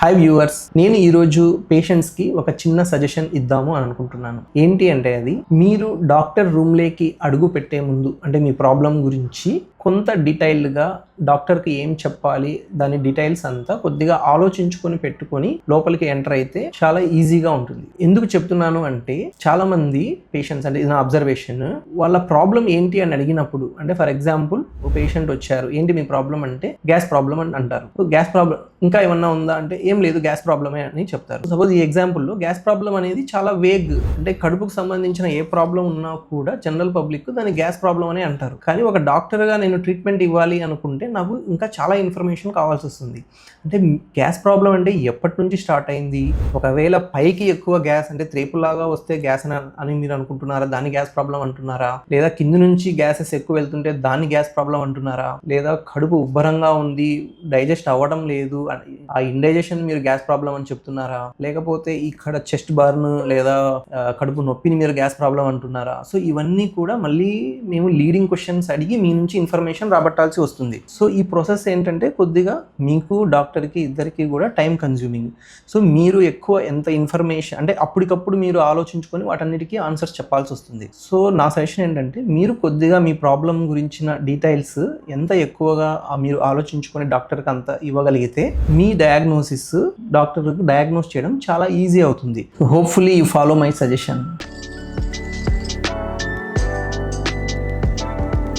Hi viewers, నేను ఈరోజు పేషెంట్స్కి ఒక చిన్న సజెషన్ ఇద్దాము అని అనుకుంటున్నాను. ఏంటి అంటే అది మీరు డాక్టర్ రూమ్లోకి అడుగు పెట్టే ముందు అంటే మీ ప్రాబ్లం గురించి కొంత డీటెయిల్డ్గా డాక్టర్కి ఏం చెప్పాలి దాని డీటెయిల్స్ అంతా కొద్దిగా ఆలోచించుకొని పెట్టుకొని లోపలికి ఎంటర్ అయితే చాలా ఈజీగా ఉంటుంది. ఎందుకు చెప్తున్నాను అంటే చాలా మంది పేషెంట్స్ అంటే ఇది నా అబ్జర్వేషన్, వాళ్ళ ప్రాబ్లం ఏంటి అని అడిగినప్పుడు అంటే ఫర్ ఎగ్జాంపుల్ ఒక పేషెంట్ వచ్చారు, ఏంటి మీ ప్రాబ్లం అంటే గ్యాస్ ప్రాబ్లం అని అంటారు. గ్యాస్ ప్రాబ్లం ఇంకా ఏమన్నా ఉందా అంటే ఏం లేదు గ్యాస్ ప్రాబ్లమే అని చెప్తారు. సపోజ్ ఈ ఎగ్జాంపుల్లో గ్యాస్ ప్రాబ్లం అనేది చాలా వేగ్, అంటే కడుపుకు సంబంధించిన ఏ ప్రాబ్లం ఉన్నా కూడా జనరల్ పబ్లిక్ దాన్ని గ్యాస్ ప్రాబ్లం అని అంటారు. కానీ ఒక డాక్టర్గా నేను ట్రీట్మెంట్ ఇవ్వాలి అనుకుంటే నాకు ఇంకా చాలా ఇన్ఫర్మేషన్ కావాల్సి వస్తుంది. అంటే గ్యాస్ ప్రాబ్లం అంటే ఎప్పటి నుంచి స్టార్ట్ అయింది, ఒకవేళ పైకి ఎక్కువ గ్యాస్ అంటే త్రేపులాగా వస్తే గ్యాస్ అని మీరు అనుకుంటున్నారా, దాన్ని గ్యాస్ ప్రాబ్లం అంటున్నారా, లేదా కింద నుంచి గ్యాసెస్ ఎక్కువ వెళ్తుంటే దాన్ని గ్యాస్ ప్రాబ్లం అంటున్నారా, లేదా కడుపు ఉబ్బరంగా ఉంది డైజెస్ట్ అవ్వడం లేదు ఆ ఇండైజెషన్ మీరు గ్యాస్ ప్రాబ్లం అని చెప్తున్నారా, లేకపోతే ఇక్కడ చెస్ట్ బర్న్ లేదా కడుపు నొప్పిని మీరు గ్యాస్ ప్రాబ్లం అంటున్నారా. సో ఇవన్నీ కూడా మళ్ళీ మేము లీడింగ్ క్వశ్చన్స్ అడిగి మీ నుంచి ఇన్ఫర్మేషన్ రాబట్టాల్సి వస్తుంది. సో ఈ ప్రాసెస్ ఏంటంటే కొద్దిగా మీకు డాక్టర్కి ఇద్దరికి కూడా టైం కన్జ్యూమింగ్. సో మీరు ఎక్కువ ఎంత ఇన్ఫర్మేషన్ అంటే అప్పటికప్పుడు మీరు ఆలోచించుకొని వాటన్నిటికీ ఆన్సర్స్ చెప్పాల్సి వస్తుంది. సో నా సజెషన్ ఏంటంటే మీరు కొద్దిగా మీ ప్రాబ్లం గురించిన డీటెయిల్స్ ఎంత ఎక్కువగా మీరు ఆలోచించుకొని డాక్టర్కి అంత ఇవ్వగలిగితే మీ డయాగ్నోసిస్ డాక్టర్కి డయాగ్నోస్ చేయడం చాలా ఈజీ అవుతుంది. Hopefully you follow my suggestion.